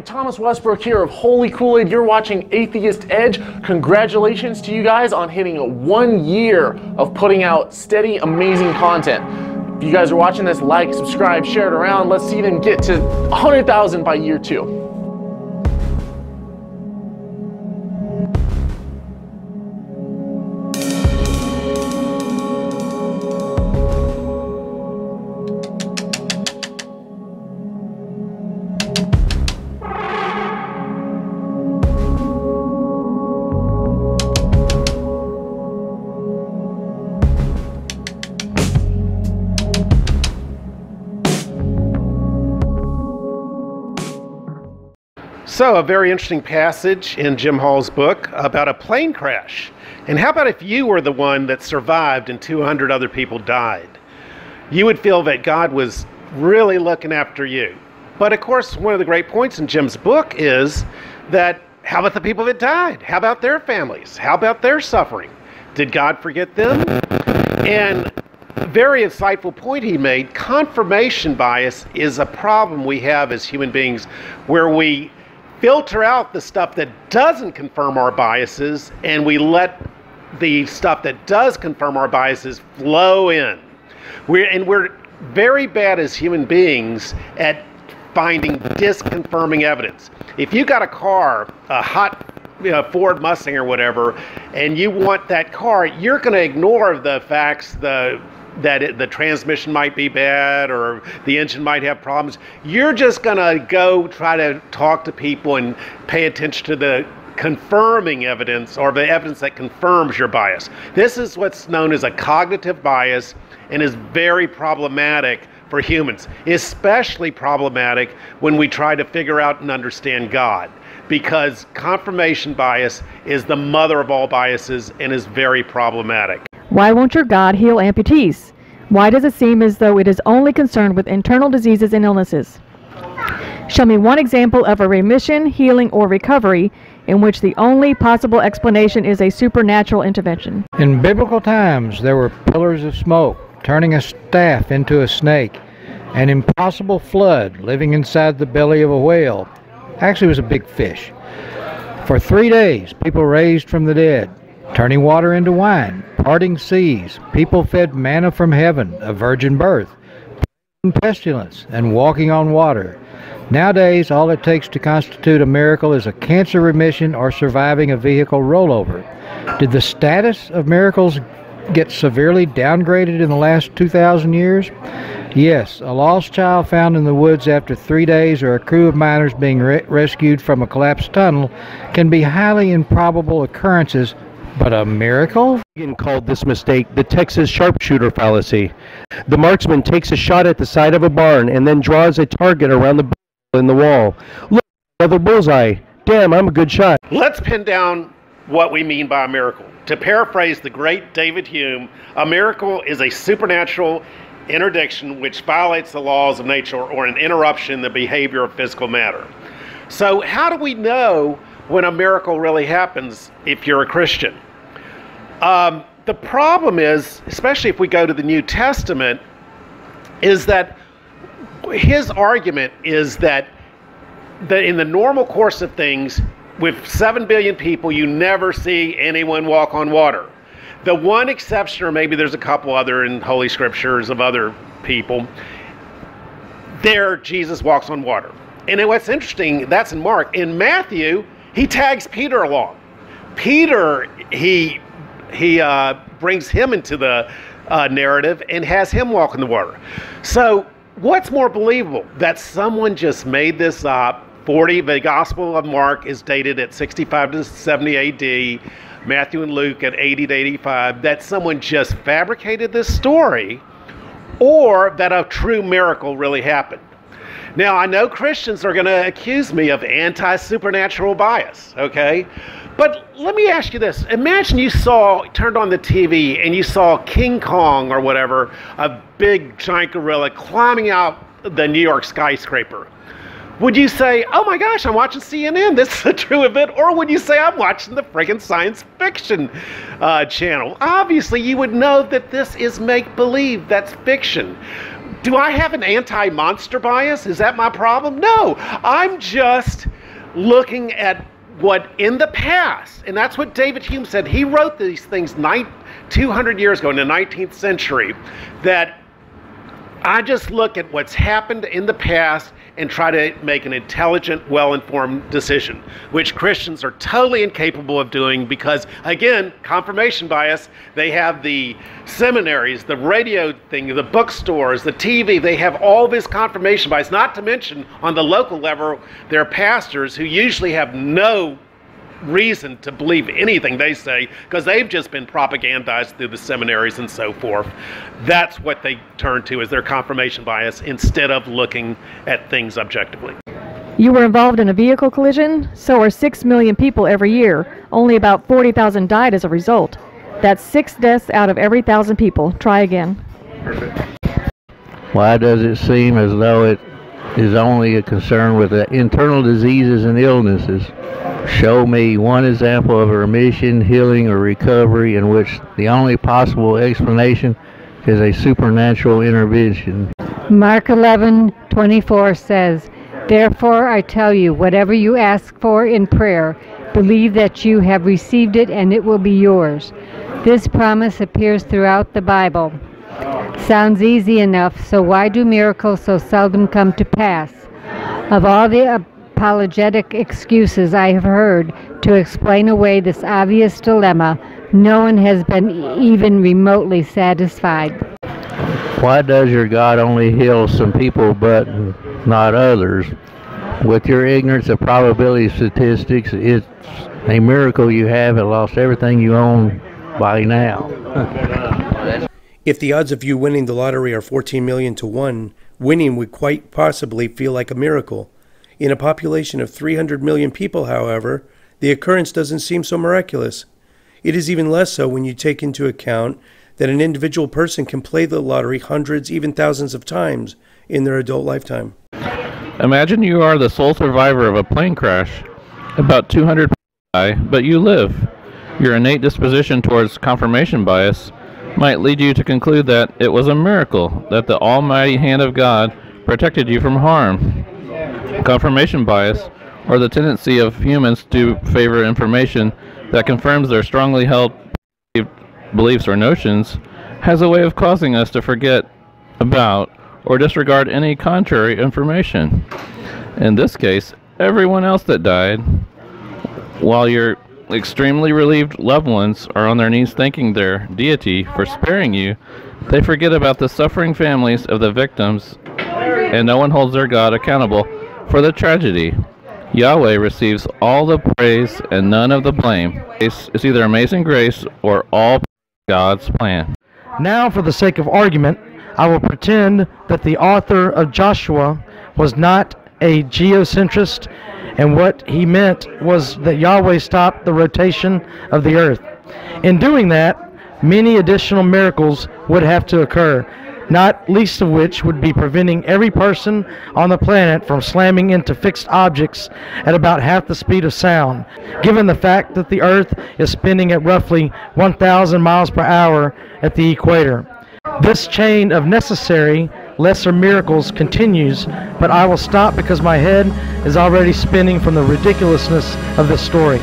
am Thomas Westbrook here of Holy Kool-Aid. You're watching Atheist Edge. Congratulations to you guys on hitting 1 year of putting out steady, amazing content. If you guys are watching this, like, subscribe, share it around. Let's see them get to 100,000 by year 2. So, a very interesting passage in Jim Hall's book about a plane crash. And how about if you were the one that survived and 200 other people died? You would feel that God was really looking after you. But of course, one of the great points in Jim's book is that how about the people that died? How about their families? How about their suffering? Did God forget them? And a very insightful point he made, confirmation bias is a problem we have as human beings where we filter out the stuff that doesn't confirm our biases, and we let the stuff that does confirm our biases flow in. We're very bad as human beings at finding disconfirming evidence. If you got a car, a hot Ford Mustang or whatever, and you want that car, you're going to ignore the facts, that the transmission might be bad or the engine might have problems. You're just going to go try to talk to people and pay attention to the confirming evidence or the evidence that confirms your bias. This is what's known as a cognitive bias and is very problematic for humans, especially problematic when we try to figure out and understand God, because confirmation bias is the mother of all biases and is very problematic. Why won't your God heal amputees? Why does it seem as though it is only concerned with internal diseases and illnesses? Show me one example of a remission, healing, or recovery in which the only possible explanation is a supernatural intervention. In biblical times, there were pillars of smoke, turning a staff into a snake, an impossible flood living inside the belly of a whale. Actually, it was a big fish. For 3 days, people raised from the dead, turning water into wine, parting seas, people fed manna from heaven, a virgin birth, pestilence, and walking on water. Nowadays, all it takes to constitute a miracle is a cancer remission or surviving a vehicle rollover. Did the status of miracles get severely downgraded in the last 2,000 years? Yes, a lost child found in the woods after 3 days or a crew of miners being rescued from a collapsed tunnel can be highly improbable occurrences, but a miracle? Reagan called this mistake the Texas sharpshooter fallacy. The marksman takes a shot at the side of a barn and then draws a target around the in the wall. Look, another bullseye. Damn, I'm a good shot. Let's pin down what we mean by a miracle. To paraphrase the great David Hume, a miracle is a supernatural interdiction which violates the laws of nature or an interruption in the behavior of physical matter. So how do we know when a miracle really happens if you're a Christian? The problem is, especially if we go to the New Testament, is that his argument is that in the normal course of things, with 7 billion people, you never see anyone walk on water. The one exception, or maybe there's a couple other in Holy Scriptures of other people, there Jesus walks on water. And what's interesting, that's in Mark. In Matthew, he tags Peter along. Peter, he brings him into the narrative and has him walk in the water. So what's more believable? That someone just made this up. The Gospel of Mark is dated at 65 to 70 AD, Matthew and Luke at 80 to 85, that someone just fabricated this story, or that a true miracle really happened. Now, I know Christians are going to accuse me of anti-supernatural bias, okay? But let me ask you this. Imagine you turned on the TV and you saw King Kong or whatever, a big giant gorilla climbing out the New York skyscraper. Would you say, oh my gosh, I'm watching CNN, this is a true event? Or would you say, I'm watching the friggin' science fiction channel? Obviously, you would know that this is make-believe, that's fiction. do I have an anti-monster bias? Is that my problem? No, I'm just looking at what in the past, and that's what David Hume said. He wrote these things 200 years ago in the 19th century, that I just look at what's happened in the past and try to make an intelligent, well-informed decision, which Christians are totally incapable of doing because, again, confirmation bias. They have the seminaries, the radio thing, the bookstores, the TV. They have all this confirmation bias, not to mention on the local level, their pastors who usually have no reason to believe anything they say because they've just been propagandized through the seminaries and so forth. That's what they turn to as their confirmation bias instead of looking at things objectively. You were involved in a vehicle collision? So are 6 million people every year. Only about 40,000 died as a result. That's 6 deaths out of every 1,000 people. Try again. Perfect. Why does it seem as though it is only a concern with the internal diseases and illnesses? Show me one example of a remission, healing, or recovery in which the only possible explanation is a supernatural intervention. Mark 11:24 says, "Therefore I tell you, whatever you ask for in prayer, believe that you have received it and it will be yours." This promise appears throughout the Bible. Sounds easy enough, so why do miracles so seldom come to pass? Of all the apologetic excuses I have heard to explain away this obvious dilemma, no one has been even remotely satisfied. Why does your God only heal some people but not others? With your ignorance of probability statistics, it's a miracle you haven't lost everything you own by now. If the odds of you winning the lottery are 14 million to 1, winning would quite possibly feel like a miracle. In a population of 300 million people, however, the occurrence doesn't seem so miraculous. It is even less so when you take into account that an individual person can play the lottery hundreds, even thousands of times in their adult lifetime. Imagine you are the sole survivor of a plane crash. About 200 people die, but you live. Your innate disposition towards confirmation bias might lead you to conclude that it was a miracle, that the almighty hand of God protected you from harm. Confirmation bias, or the tendency of humans to favor information that confirms their strongly held beliefs or notions, has a way of causing us to forget about or disregard any contrary information. In this case, everyone else that died, while your extremely relieved loved ones are on their knees thanking their deity for sparing you, they forget about the suffering families of the victims, and no one holds their God accountable for the tragedy. Yahweh receives all the praise and none of the blame. It's either amazing grace or all God's plan. Now, for the sake of argument, I will pretend that the author of Joshua was not a geocentrist, and what he meant was that Yahweh stopped the rotation of the earth. In doing that, many additional miracles would have to occur, not least of which would be preventing every person on the planet from slamming into fixed objects at about half the speed of sound, given the fact that the Earth is spinning at roughly 1,000 miles per hour at the equator. This chain of necessary, lesser miracles continues, but I will stop because my head is already spinning from the ridiculousness of this story.